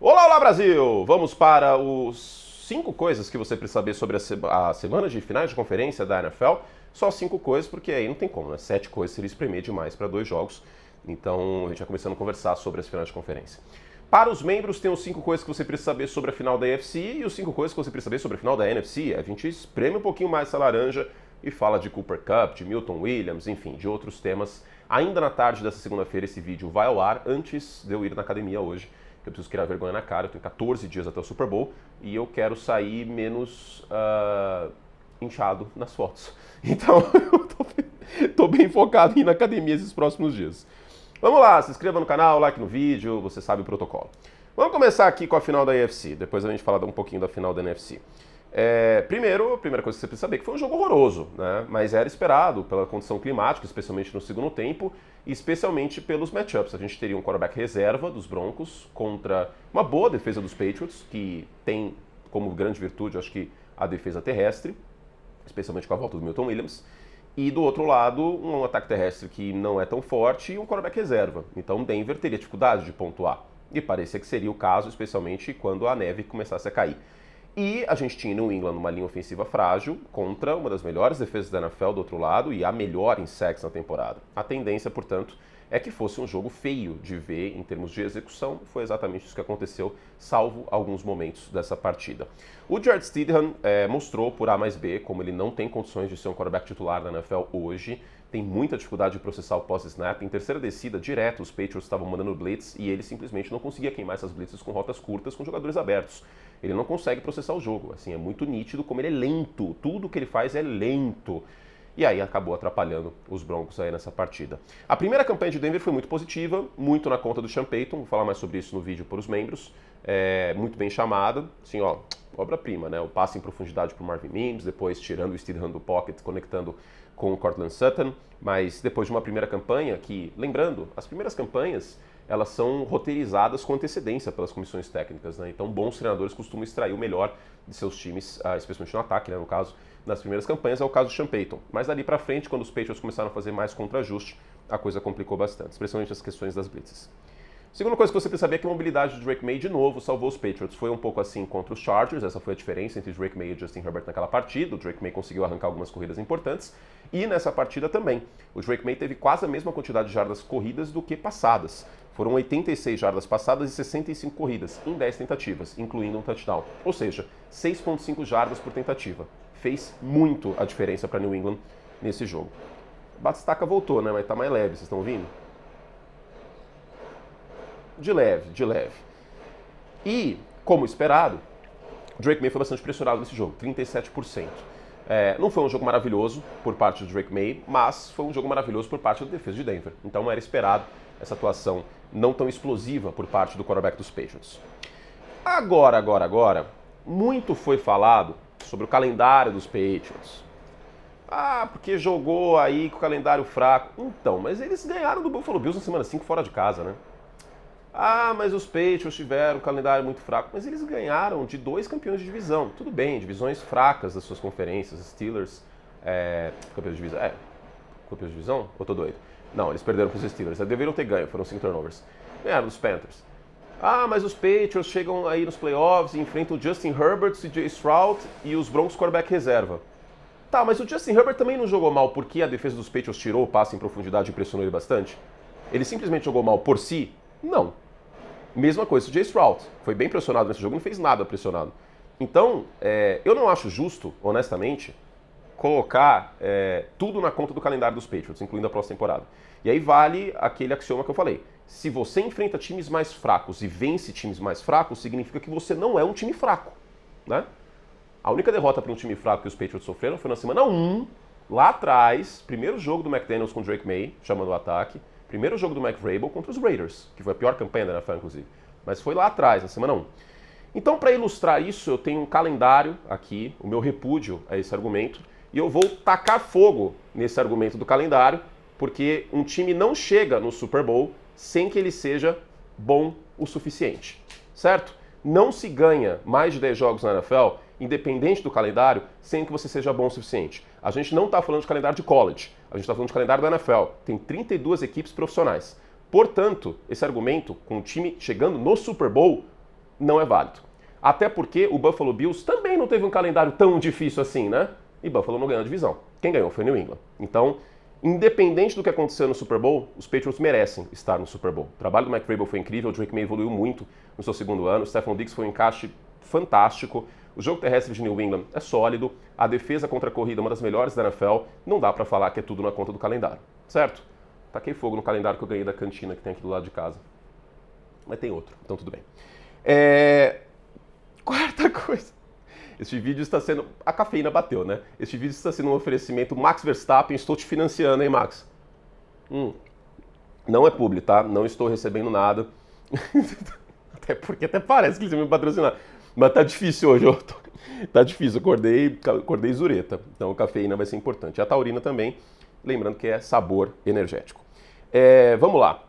Olá, olá Brasil! Vamos para os 5 coisas que você precisa saber sobre a semana de finais de conferência da NFL. Só 5 coisas, porque aí não tem como, né? 7 coisas seria espremer demais para 2 jogos. Então a gente vai começando a conversar sobre as finais de conferência. Para os membros, tem os 5 coisas que você precisa saber sobre a final da AFC e os 5 coisas que você precisa saber sobre a final da NFC. A gente espreme um pouquinho mais essa laranja e fala de Cooper Kupp, de Milton Williams, enfim, de outros temas. Ainda na tarde dessa segunda-feira esse vídeo vai ao ar, antes de eu ir na academia hoje. Eu preciso criar vergonha na cara, eu tenho 14 dias até o Super Bowl e eu quero sair menos inchado nas fotos. Então eu tô bem focado em ir na academia esses próximos dias. Vamos lá, se inscreva no canal, like no vídeo, você sabe o protocolo. Vamos começar aqui com a final da AFC, depois a gente fala um pouquinho da final da NFC. Primeiro, a primeira coisa que você precisa saber é que foi um jogo horroroso, né? Mas era esperado pela condição climática, especialmente no segundo tempo, e especialmente pelos matchups. A gente teria um quarterback reserva dos Broncos contra uma boa defesa dos Patriots, que tem como grande virtude, acho que, a defesa terrestre, especialmente com a volta do Milton Williams. E do outro lado, um ataque terrestre que não é tão forte e um quarterback reserva. Então Denver teria dificuldade de pontuar. E parecia que seria o caso, especialmente quando a neve começasse a cair. E a gente tinha no New England uma linha ofensiva frágil contra uma das melhores defesas da NFL do outro lado e a melhor em sacks na temporada. A tendência, portanto, é que fosse um jogo feio de ver em termos de execução. Foi exatamente isso que aconteceu, salvo alguns momentos dessa partida. O Jarrett Stidham mostrou por A mais B como ele não tem condições de ser um quarterback titular da NFL hoje. Tem muita dificuldade de processar o pós-snap. Em terceira descida, direto, os Patriots estavam mandando blitz e ele simplesmente não conseguia queimar essas blitzes com rotas curtas com jogadores abertos. Ele não consegue processar o jogo. Assim, é muito nítido como ele é lento. Tudo que ele faz é lento. E aí acabou atrapalhando os Broncos aí nessa partida. A primeira campanha de Denver foi muito positiva, muito na conta do Sean Payton. Vou falar mais sobre isso no vídeo para os membros. Muito bem chamada. Assim, ó, obra-prima, né? O passe em profundidade para o Marvin Mims, depois tirando o Stidham do pocket, conectando com o Courtland Sutton. Mas depois de uma primeira campanha que, lembrando, as primeiras campanhas elas são roteirizadas com antecedência pelas comissões técnicas, né? Então bons treinadores costumam extrair o melhor de seus times, especialmente no ataque, né? No caso, nas primeiras campanhas é o caso do Sean Payton. Mas dali pra frente, quando os Patriots começaram a fazer mais contra-ajuste, a coisa complicou bastante, especialmente as questões das blitzes. Segunda coisa que você precisa saber é que a mobilidade do Drake May, de novo, salvou os Patriots. Foi um pouco assim contra os Chargers, essa foi a diferença entre Drake May e Justin Herbert naquela partida. O Drake May conseguiu arrancar algumas corridas importantes. E nessa partida também. O Drake May teve quase a mesma quantidade de jardas corridas do que passadas. Foram 86 jardas passadas e 65 corridas, em 10 tentativas, incluindo um touchdown. Ou seja, 6,5 jardas por tentativa. Fez muito a diferença para New England nesse jogo. Batistaca voltou, né? Mas tá mais leve, vocês estão ouvindo? De leve, de leve. E, como esperado, o Drake May foi bastante pressionado nesse jogo, 37%. Não foi um jogo maravilhoso por parte do Drake May, mas foi um jogo maravilhoso por parte da defesa de Denver. Então era esperado essa atuação não tão explosiva por parte do quarterback dos Patriots. Agora, muito foi falado sobre o calendário dos Patriots. Porque jogou aí com o calendário fraco. Então, mas eles ganharam do Buffalo Bills na semana 5 fora de casa, né? Mas os Patriots tiveram um calendário muito fraco. Mas eles ganharam de 2 campeões de divisão. Tudo bem, divisões fracas das suas conferências. Steelers, campeões de divisão. Campeões de divisão? Ou tô doido? Não, eles perderam para os Steelers. Eles deveriam ter ganho, foram 5 turnovers. Ganharam dos Panthers. Mas os Patriots chegam aí nos playoffs e enfrentam o Justin Herbert, CJ Stroud e os Broncos quarterback reserva. Tá, mas o Justin Herbert também não jogou mal porque a defesa dos Patriots tirou o passe em profundidade e pressionou ele bastante? Ele simplesmente jogou mal por si? Não. Mesma coisa, o CJ Stroud foi bem pressionado nesse jogo, não fez nada pressionado. Então, eu não acho justo, honestamente, colocar tudo na conta do calendário dos Patriots, incluindo a próxima temporada. E aí vale aquele axioma que eu falei. Se você enfrenta times mais fracos e vence times mais fracos, significa que você não é um time fraco, né? A única derrota para um time fraco que os Patriots sofreram foi na semana 1, lá atrás, primeiro jogo do McDaniels com o Drake May, chamando o ataque, primeiro jogo do McVrabel contra os Raiders, que foi a pior campanha da NFL, inclusive. Mas foi lá atrás, na semana 1. Então, para ilustrar isso, eu tenho um calendário aqui, o meu repúdio a esse argumento, e eu vou tacar fogo nesse argumento do calendário, porque um time não chega no Super Bowl sem que ele seja bom o suficiente, certo? Não se ganha mais de 10 jogos na NFL, independente do calendário, sem que você seja bom o suficiente. A gente não está falando de calendário de college, a gente está falando de calendário da NFL. Tem 32 equipes profissionais. Portanto, esse argumento, com o time chegando no Super Bowl, não é válido. Até porque o Buffalo Bills também não teve um calendário tão difícil assim, né? E Buffalo não ganhou a divisão. Quem ganhou foi New England. Então, independente do que aconteceu no Super Bowl, os Patriots merecem estar no Super Bowl. O trabalho do Mike Vrabel foi incrível, o Drake May evoluiu muito no seu segundo ano, o Stephon Diggs foi um encaixe fantástico, o jogo terrestre de New England é sólido, a defesa contra a corrida é uma das melhores da NFL, não dá pra falar que é tudo na conta do calendário, certo? Taquei fogo no calendário que eu ganhei da cantina que tem aqui do lado de casa. Mas tem outro, então tudo bem. Quarta coisa. Este vídeo está sendo... A cafeína bateu, né? Este vídeo está sendo um oferecimento Max Verstappen. Estou te financiando, hein, Max? Não é publi, tá? Não estou recebendo nada. Até porque até parece que eles iam me patrocinar. Mas tá difícil hoje. Tá difícil. Acordei zureta. Então a cafeína vai ser importante. A taurina também. Lembrando que é sabor energético. Vamos lá.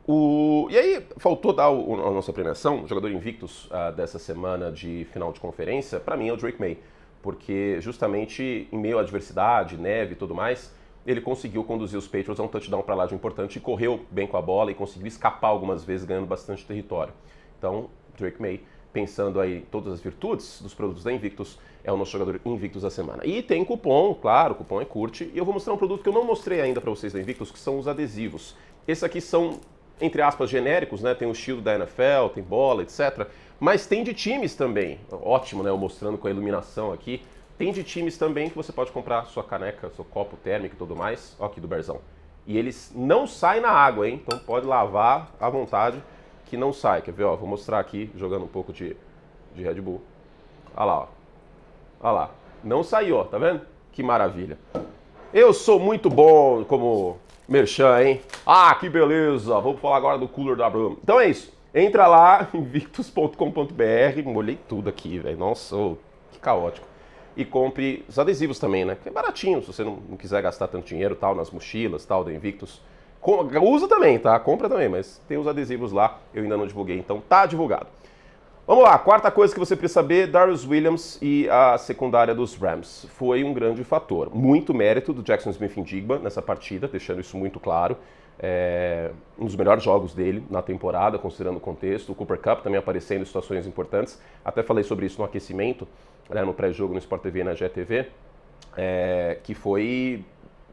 E aí, faltou dar a nossa premiação, o jogador invictus dessa semana de final de conferência, para mim é o Drake May, porque justamente em meio à adversidade, neve e tudo mais, ele conseguiu conduzir os Patriots a um touchdown para lá de importante e correu bem com a bola e conseguiu escapar algumas vezes, ganhando bastante território. Então, Drake May, pensando aí em todas as virtudes dos produtos da Invictus, é o nosso jogador invictus da semana. E tem cupom, claro, o cupom é curte, e eu vou mostrar um produto que eu não mostrei ainda para vocês da Invictus, que são os adesivos. Esses aqui são, entre aspas, genéricos, né? Tem o estilo da NFL, tem bola, etc. Mas tem de times também. Ótimo, né? Eu mostrando com a iluminação aqui. Tem de times também que você pode comprar sua caneca, seu copo térmico e tudo mais. Ó aqui do Berzão. E eles não saem na água, hein? Então pode lavar à vontade que não sai. Quer ver? Ó, vou mostrar aqui, jogando um pouco de Red Bull. Olha lá, ó. Olha lá. Não saiu, ó. Tá vendo? Que maravilha. Eu sou muito bom como... merchan, hein? Ah, que beleza! Vamos falar agora do cooler da Bruma. Então é isso. Entra lá, invictus.com.br. Molhei tudo aqui, velho. Nossa, que caótico. E compre os adesivos também, né? Que é baratinho, se você não quiser gastar tanto dinheiro, tal, nas mochilas, tal, da Invictus. Usa também, tá? Compra também, mas tem os adesivos lá. Eu ainda não divulguei, então tá divulgado. Vamos lá, quarta coisa que você precisa saber, Darius Williams e a secundária dos Rams. Foi um grande fator. Muito mérito do Jackson Smith-Njigba nessa partida, deixando isso muito claro. Um dos melhores jogos dele na temporada, considerando o contexto. O Cooper Kupp também aparecendo em situações importantes. Até falei sobre isso no aquecimento, né, no pré-jogo no Sport TV e na GTV, que foi...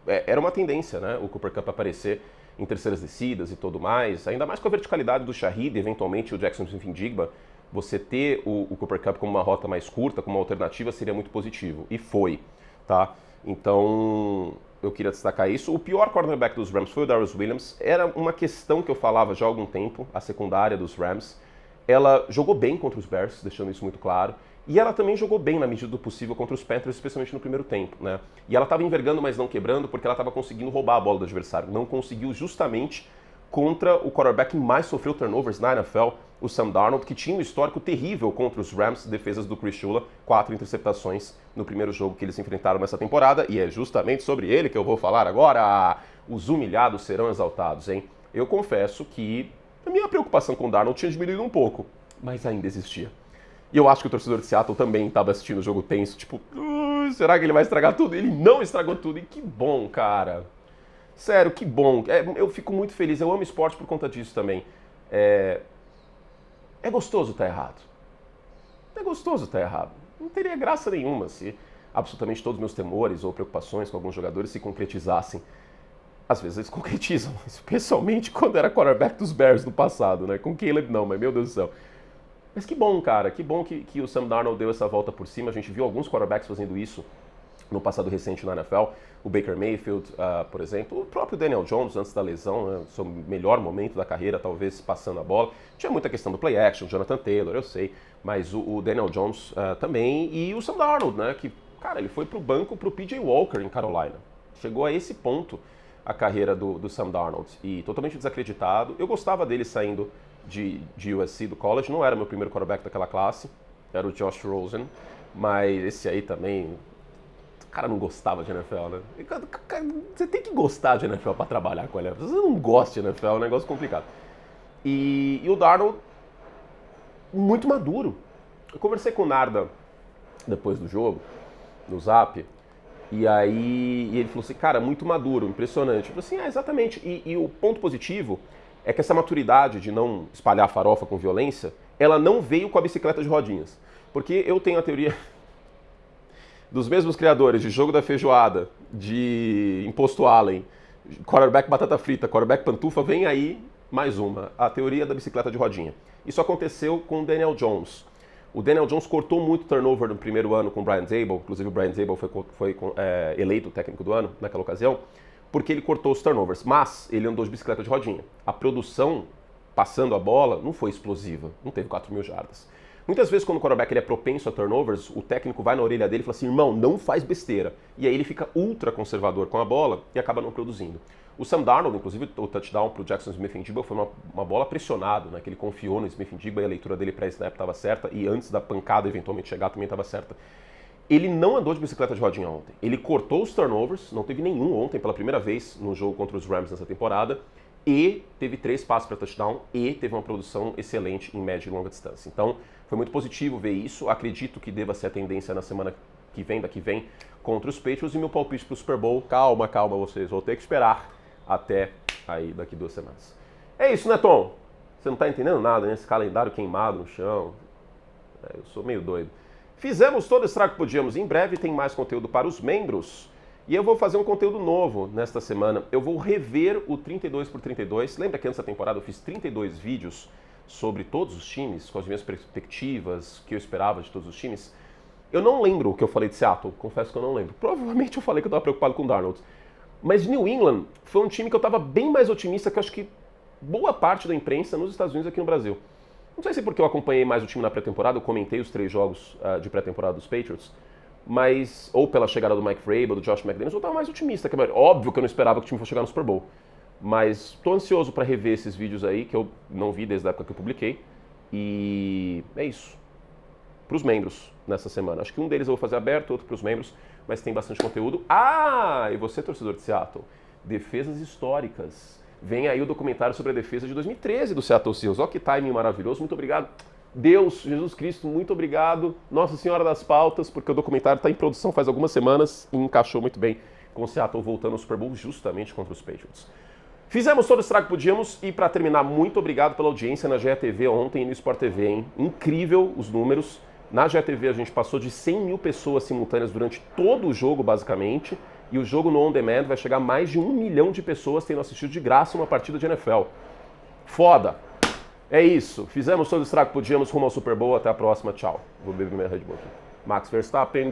era uma tendência, né, o Cooper Kupp aparecer em terceiras descidas e tudo mais. Ainda mais com a verticalidade do Shaheed, eventualmente o Jackson Smith-Njigba. Você ter o Cooper Kupp como uma rota mais curta, como uma alternativa, seria muito positivo. E foi, tá? Então, eu queria destacar isso. O pior cornerback dos Rams foi o Darius Williams. Era uma questão que eu falava já há algum tempo, a secundária dos Rams. Ela jogou bem contra os Bears, deixando isso muito claro. E ela também jogou bem na medida do possível contra os Panthers, especialmente no primeiro tempo, né? E ela estava envergando, mas não quebrando, porque ela estava conseguindo roubar a bola do adversário. Não conseguiu justamente contra o quarterback que mais sofreu turnovers na NFL, o Sam Darnold, que tinha um histórico terrível contra os Rams, defesas do Chris Shula, 4 interceptações no primeiro jogo que eles enfrentaram nessa temporada, e é justamente sobre ele que eu vou falar agora. Os humilhados serão exaltados, hein? Eu confesso que a minha preocupação com o Darnold tinha diminuído um pouco, mas ainda existia. E eu acho que o torcedor de Seattle também estava assistindo o jogo tenso, tipo, será que ele vai estragar tudo? Ele não estragou tudo, e que bom, cara. Sério, que bom. Eu fico muito feliz. Eu amo esporte por conta disso também. É gostoso estar errado. É gostoso estar errado. Não teria graça nenhuma se absolutamente todos os meus temores ou preocupações com alguns jogadores se concretizassem. Às vezes eles concretizam, especialmente quando era quarterback dos Bears no passado, né? Com Caleb não, mas meu Deus do céu. Mas que bom, cara. Que bom que o Sam Darnold deu essa volta por cima. A gente viu alguns quarterbacks fazendo isso no passado recente na NFL, o Baker Mayfield, por exemplo, o próprio Daniel Jones antes da lesão, né, seu melhor momento da carreira, talvez passando a bola. Tinha muita questão do play action, Jonathan Taylor, eu sei, mas o Daniel Jones também, e o Sam Darnold, né, que, cara, ele foi pro banco pro PJ Walker em Carolina. Chegou a esse ponto a carreira do Sam Darnold, e totalmente desacreditado. Eu gostava dele saindo de USC, do college, não era meu primeiro quarterback daquela classe, era o Josh Rosen, mas esse aí também... O cara não gostava de NFL, né? Você tem que gostar de NFL para trabalhar com ele. Se você não gosta de NFL, é um negócio complicado. E o Darnold, muito maduro. Eu conversei com o Narda depois do jogo, no Zap, e ele falou assim, cara, muito maduro, impressionante. Eu falei assim, exatamente. E o ponto positivo é que essa maturidade de não espalhar farofa com violência ela não veio com a bicicleta de rodinhas. Porque eu tenho a teoria dos mesmos criadores de Jogo da Feijoada, de Imposto Allen, quarterback batata frita, quarterback pantufa, vem aí mais uma, a teoria da bicicleta de rodinha. Isso aconteceu com o Daniel Jones. O Daniel Jones cortou muito turnover no primeiro ano com o Brian Daboll, inclusive o Brian Daboll foi eleito técnico do ano naquela ocasião, porque ele cortou os turnovers, mas ele andou de bicicleta de rodinha. A produção, passando a bola, não foi explosiva, não teve 4.000 jardas. Muitas vezes quando o quarterback ele é propenso a turnovers, o técnico vai na orelha dele e fala assim, irmão, não faz besteira. E aí ele fica ultra conservador com a bola e acaba não produzindo. O Sam Darnold, inclusive, o touchdown para o Jackson Smith-Njigba foi uma bola pressionada, né? Que ele confiou no Smith-Njigba e a leitura dele pré-snap estava certa e antes da pancada eventualmente chegar também estava certa. Ele não andou de bicicleta de rodinha ontem. Ele cortou os turnovers, não teve nenhum ontem pela primeira vez no jogo contra os Rams nessa temporada e teve 3 passes para touchdown e teve uma produção excelente em média e longa distância. Então, foi muito positivo ver isso. Acredito que deva ser a tendência na semana daqui vem, contra os Patriots. E meu palpite para o Super Bowl, calma vocês, vou ter que esperar até aí daqui 2 semanas. É isso, né, Tom? Você não tá entendendo nada, né? Esse calendário queimado no chão. Eu sou meio doido. Fizemos todo o estrago que podíamos. Em breve tem mais conteúdo para os membros. E eu vou fazer um conteúdo novo nesta semana. Eu vou rever o 32x32. Lembra que antes da temporada eu fiz 32 vídeos sobre todos os times, com as minhas perspectivas, o que eu esperava de todos os times? Eu não lembro o que eu falei de Seattle, confesso que eu não lembro. Provavelmente eu falei que eu estava preocupado com o Darnold. Mas New England foi um time que eu estava bem mais otimista que eu acho que boa parte da imprensa nos Estados Unidos e aqui no Brasil. Não sei se é porque eu acompanhei mais o time na pré-temporada, eu comentei os 3 jogos de pré-temporada dos Patriots, mas ou pela chegada do Mike Vrabel, do Josh McDaniels, eu estava mais otimista. Óbvio que eu não esperava que o time fosse chegar no Super Bowl. Mas estou ansioso para rever esses vídeos aí, que eu não vi desde a época que eu publiquei. E é isso. Para os membros nessa semana. Acho que um deles eu vou fazer aberto, outro para os membros, mas tem bastante conteúdo. Ah, e você, torcedor de Seattle, defesas históricas. Vem aí o documentário sobre a defesa de 2013 do Seattle Seahawks. Olha que timing maravilhoso, muito obrigado. Deus, Jesus Cristo, muito obrigado. Nossa Senhora das Pautas, porque o documentário está em produção faz algumas semanas e encaixou muito bem com o Seattle voltando ao Super Bowl justamente contra os Patriots. Fizemos todo o estrago que podíamos e para terminar, muito obrigado pela audiência na GETV ontem e no Sport TV, hein? Incrível os números. Na GETV a gente passou de 100 mil pessoas simultâneas durante todo o jogo, basicamente, e o jogo no On Demand vai chegar a mais de 1 milhão de pessoas tendo assistido de graça uma partida de NFL. Foda! É isso. Fizemos todo o estrago que podíamos rumo ao Super Bowl. Até a próxima. Tchau. Vou beber minha Red Bull aqui. Max Verstappen.